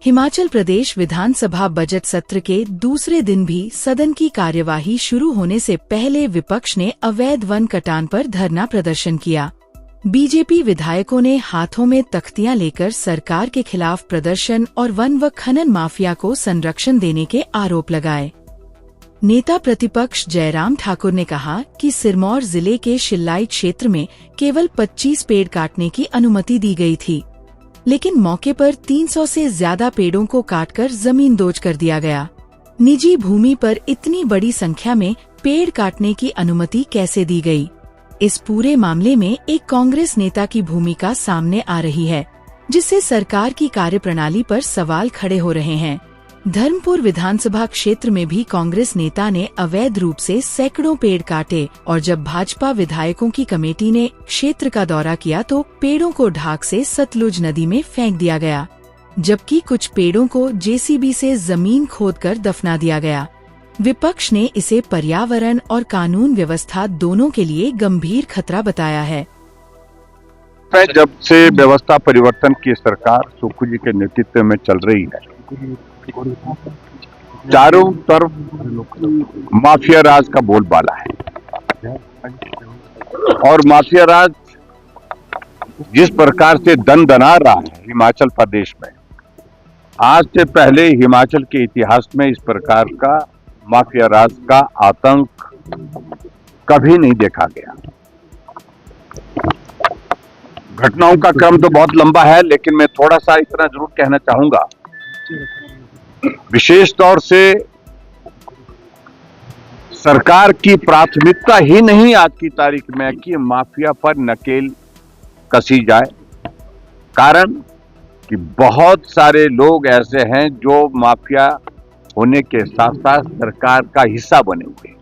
हिमाचल प्रदेश विधानसभा budget सत्र के दूसरे दिन भी सदन की कार्यवाही शुरू होने से पहले विपक्ष ने अवैध वन कटान पर धरना प्रदर्शन किया। बीजेपी विधायकों ने हाथों में तख्तियां लेकर सरकार के खिलाफ प्रदर्शन और वन व खनन माफिया को संरक्षण देने के आरोप लगाए। नेता प्रतिपक्ष जयराम ठाकुर ने कहा कि सिरमौर जिले के शिल्लाई क्षेत्र में केवल 25 पेड़ काटने की अनुमति दी गई थी, लेकिन मौके पर 300 से ज्यादा पेड़ों को काटकर जमीन दोज कर दिया गया। निजी भूमि पर इतनी बड़ी संख्या में पेड़ काटने की अनुमति कैसे दी गई? इस पूरे मामले में एक कांग्रेस नेता की भूमिका सामने आ रही है, जिससे सरकार की कार्यप्रणाली पर सवाल खड़े हो रहे हैं। धर्मपुर विधानसभा क्षेत्र में भी कांग्रेस नेता ने अवैध रूप से सैकड़ों पेड़ काटे और जब भाजपा विधायकों की कमेटी ने क्षेत्र का दौरा किया तो पेड़ों को ढाक से सतलुज नदी में फेंक दिया गया, जबकि कुछ पेड़ों को जेसीबी से जमीन खोदकर दफना दिया गया। विपक्ष ने इसे पर्यावरण और कानून व्यवस्था दोनों के लिए गंभीर खतरा बताया है। जब से व्यवस्था परिवर्तन की सरकार सुक्खू जी के नेतृत्व में चल रही है, चारों तरफ माफिया राज का बोलबाला है और माफिया राज जिस प्रकार से दना रहा है हिमाचल प्रदेश में, आज से पहले हिमाचल के इतिहास में इस प्रकार का माफिया राज का आतंक कभी नहीं देखा गया। घटनाओं का क्रम तो बहुत लंबा है, लेकिन मैं थोड़ा सा इतना जरूर कहना चाहूंगा, विशेष तौर से सरकार की प्राथमिकता ही नहीं आज की तारीख में कि माफिया पर नकेल कसी जाए। कारण कि बहुत सारे लोग ऐसे हैं जो माफिया होने के साथ साथ सरकार का हिस्सा बने हुए हैं।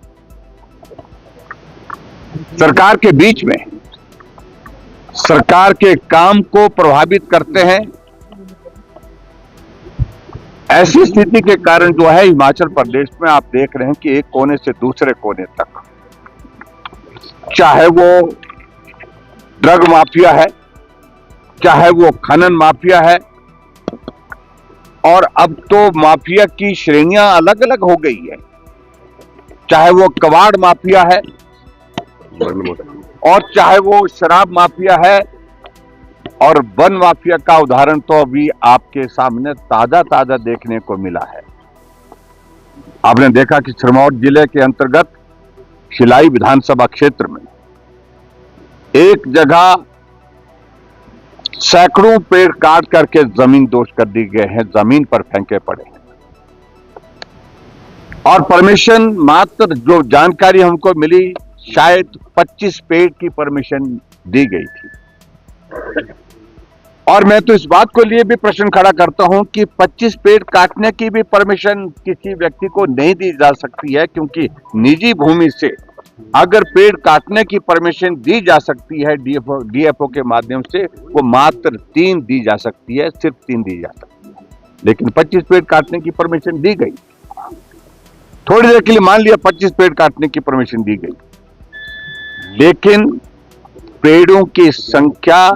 सरकार के बीच में सरकार के काम को प्रभावित करते हैं। ऐसी स्थिति के कारण जो है हिमाचल प्रदेश में आप देख रहे हैं कि एक कोने से दूसरे कोने तक, चाहे वो ड्रग माफिया है, चाहे वो खनन माफिया है, और अब तो माफिया की श्रेणियां अलग अलग हो गई है, चाहे वो कबाड़ माफिया है और चाहे वो शराब माफिया है, और वन माफिया का उदाहरण तो अभी आपके सामने ताजा देखने को मिला है। आपने देखा कि सिरमौर जिले के अंतर्गत शिलाई विधानसभा क्षेत्र में एक जगह सैकड़ों पेड़ काट करके जमीन दोष कर दी गए हैं, जमीन पर फेंके पड़े हैं। और परमिशन मात्र जो जानकारी हमको मिली, शायद 25 पेड़ की परमिशन दी गई थी। और मैं तो इस बात को लिए भी प्रश्न खड़ा करता हूं कि 25 पेड़ काटने की भी परमिशन किसी व्यक्ति को नहीं दी जा सकती है, क्योंकि निजी भूमि से अगर पेड़ काटने की परमिशन दी जा सकती है डीएफओ के माध्यम से, वो मात्र 3 दी जा सकती है, सिर्फ 3 दी जा सकती है। लेकिन 25 पेड़ काटने की परमिशन दी गई। थोड़ी देर के लिए मान लिया 25 पेड़ काटने की परमिशन दी गई, लेकिन पेड़ों की संख्या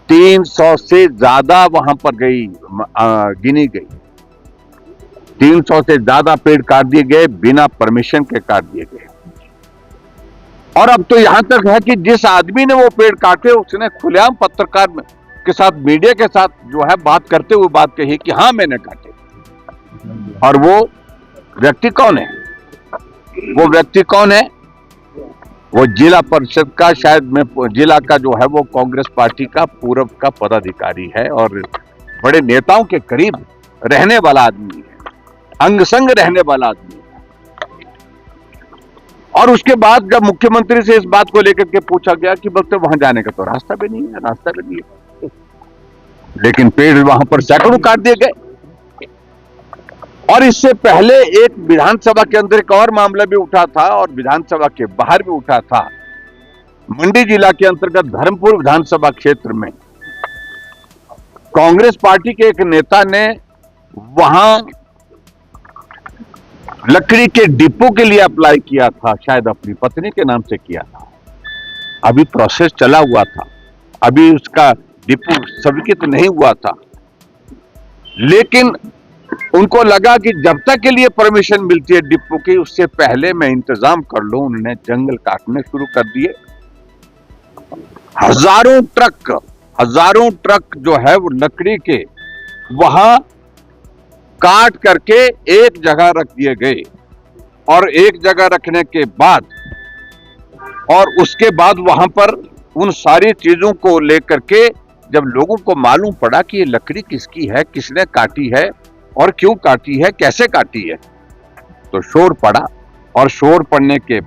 300 से ज्यादा वहां पर गिनी गई। 300 से ज्यादा पेड़ काट दिए गए, बिना परमिशन के काट दिए गए। और अब तो यहां तक है कि जिस आदमी ने वो पेड़ काटे, उसने खुलेआम पत्रकार के साथ, मीडिया के साथ जो है बात करते हुए बात कही कि हाँ मैंने काटे। और वो व्यक्ति कौन है? वो व्यक्ति कौन है? वो जिला परिषद का, शायद में जिला का जो है वो कांग्रेस पार्टी का पूर्व का पदाधिकारी है और बड़े नेताओं के करीब रहने वाला आदमी है, अंग संग रहने वाला आदमी है। और उसके बाद जब मुख्यमंत्री से इस बात को लेकर के पूछा गया कि बोलते वहां जाने का तो रास्ता भी नहीं है, लेकिन पेड़ वहां पर सैकड़ों काट दिए गए। और इससे पहले एक विधानसभा के अंदर एक और मामला भी उठा था और विधानसभा के बाहर भी उठा था। मंडी जिला के अंतर्गत धर्मपुर विधानसभा क्षेत्र में कांग्रेस पार्टी के एक नेता ने वहां लकड़ी के डिपो के लिए अप्लाई किया था, शायद अपनी पत्नी के नाम से किया था। अभी प्रोसेस चला हुआ था, अभी उसका डिपो स्वीकृत नहीं हुआ था। लेकिन उनको लगा कि जब तक के लिए परमिशन मिलती है डिपो की, उससे पहले मैं इंतजाम कर लूं। उन्होंने जंगल काटने शुरू कर दिए। हजारों ट्रक जो है वो लकड़ी के वहां काट करके एक जगह रख दिए गए। और एक जगह रखने के बाद और उसके बाद वहां पर उन सारी चीजों को लेकर के जब लोगों को मालूम पड़ा कि ये लकड़ी किसकी है, किसने काटी है और क्यों काटी है, कैसे काटी है, तो शोर पड़ा। और शोर पड़ने के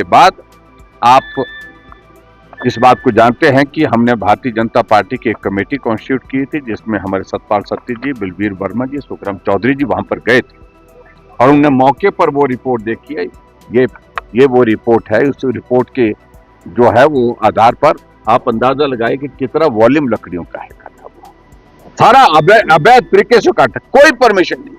बाद आप इस बात को जानते हैं कि हमने भारतीय जनता पार्टी की एक कमेटी कॉन्स्टिट्यूट की थी, जिसमें हमारे सतपाल सत्ती जी, बलबीर वर्मा जी, सुखराम चौधरी जी वहां पर गए थे और उन्होंने मौके पर वो रिपोर्ट देखी है। ये वो रिपोर्ट है। उस रिपोर्ट के जो है वो आधार पर आप अंदाजा लगाए कि कितना वॉल्यूम लकड़ियों का है काटा हुआ। सारा अवैध तरीके से काटा, कोई परमिशन नहीं।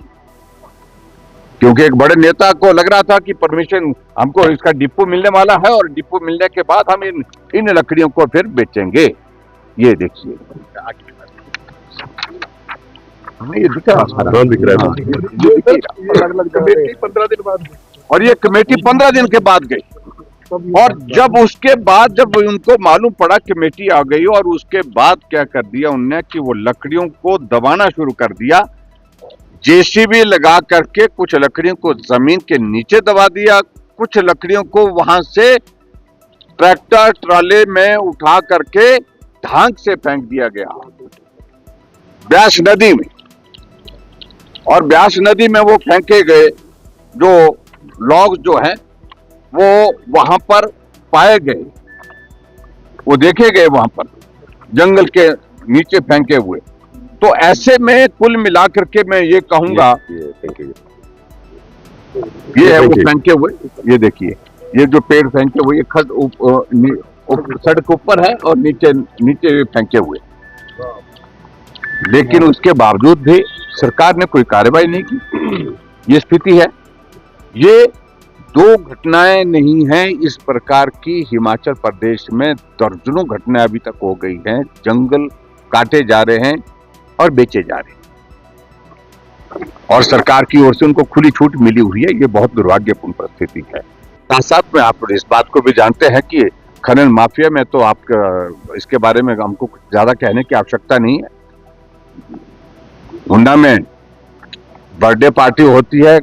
क्योंकि एक बड़े नेता को लग रहा था कि परमिशन हमको इसका डिपो मिलने वाला है और डिपो मिलने के बाद हम इन लकड़ियों को फिर बेचेंगे। ये देखिए, हमें ये दिख रहा है 15 दिन बाद, और ये कमेटी 15 दिन के बाद गई। और जब उसके बाद जब उनको मालूम पड़ा कमेटी आ गई, और उसके बाद क्या कर दिया उनने कि वो लकड़ियों को दबाना शुरू कर दिया। जेसीबी लगा करके कुछ लकड़ियों को जमीन के नीचे दबा दिया, कुछ लकड़ियों को वहां से ट्रैक्टर ट्राले में उठा करके ढांक से फेंक दिया गया ब्यास नदी में। और ब्यास नदी में वो फेंके गए जो लॉग जो हैं वो वहां पर पाए गए, वो देखे गए वहां पर जंगल के नीचे फेंके हुए। तो ऐसे में कुल मिलाकर के मैं ये कहूंगा, ये है वो फेंके हुए, ये देखिए, ये जो पेड़ फेंके हुए, ये सड़क ऊपर है और नीचे फेंके हुए। लेकिन उसके बावजूद भी सरकार ने कोई कार्रवाई नहीं की। ये स्थिति है। ये दो घटनाएं नहीं हैं इस प्रकार की, हिमाचल प्रदेश में दर्जनों घटनाएं अभी तक हो गई हैं। जंगल काटे जा रहे हैं और बेचे जा रहे हैं, और सरकार की ओर से उनको खुली छूट मिली हुई है। ये बहुत दुर्भाग्यपूर्ण परिस्थिति है। साथ में आप इस बात को भी जानते हैं कि खनन माफिया में तो आप इसके बारे में हमको कुछ ज्यादा कहने की आवश्यकता नहीं है। हुंडा में बर्थडे पार्टी होती है,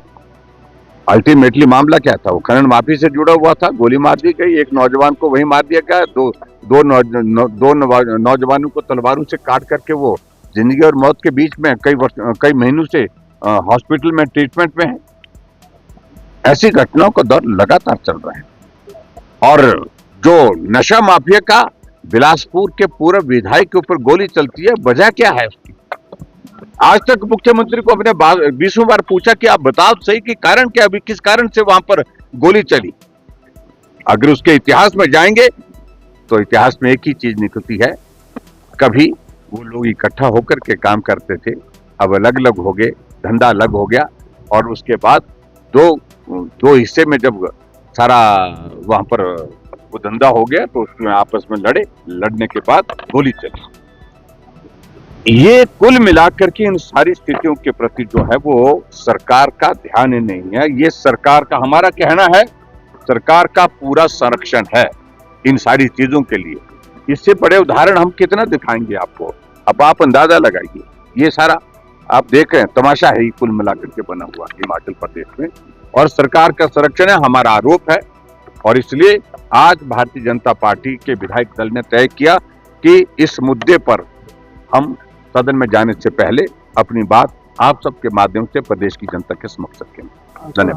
अल्टीमेटली मामला क्या था, वो खनन माफी से जुड़ा हुआ था। गोली मार दी गई, एक नौजवान को वहीं मार दिया गया। दो नौजवानों को तलवारों से काट करके वो जिंदगी और मौत के बीच में कई महीनों से हॉस्पिटल में ट्रीटमेंट में है। ऐसी घटनाओं का दौर लगातार चल रहा है। और जो नशा माफिया का बिलासपुर के पूर्व विधायक के ऊपर गोली चलती है, वजह क्या है उसकी? आज तक मुख्यमंत्री को अपने 20 बार पूछा कि आप बताओ सही कि कारण क्या, अभी किस कारण से वहां पर गोली चली। अगर उसके इतिहास में जाएंगे तो इतिहास में एक ही चीज निकलती है, कभी वो लोग इकट्ठा होकर के काम करते थे, अब अलग अलग हो गए, धंधा अलग हो गया। और उसके बाद दो हिस्से में जब सारा वहां पर वो धंधा हो गया तो उसमें आपस में लड़ने के बाद गोली चली। ये कुल मिलाकर के इन सारी स्थितियों के प्रति जो है वो सरकार का ध्यान नहीं है। ये सरकार का, हमारा कहना है, सरकार का पूरा संरक्षण है इन सारी चीजों के लिए। इससे बड़े उदाहरण हम कितना दिखाएंगे आपको, अब आप अंदाजा लगाइए। ये सारा आप देख रहे हैं तमाशा है कुल मिलाकर के बना हुआ हिमाचल प्रदेश में, और सरकार का संरक्षण है, हमारा आरोप है। और इसलिए आज भारतीय जनता पार्टी के विधायक दल ने तय किया कि इस मुद्दे पर हम सदन में जाने से पहले अपनी बात आप सबके माध्यम से प्रदेश की जनता के समक्ष रखेंगे। धन्यवाद।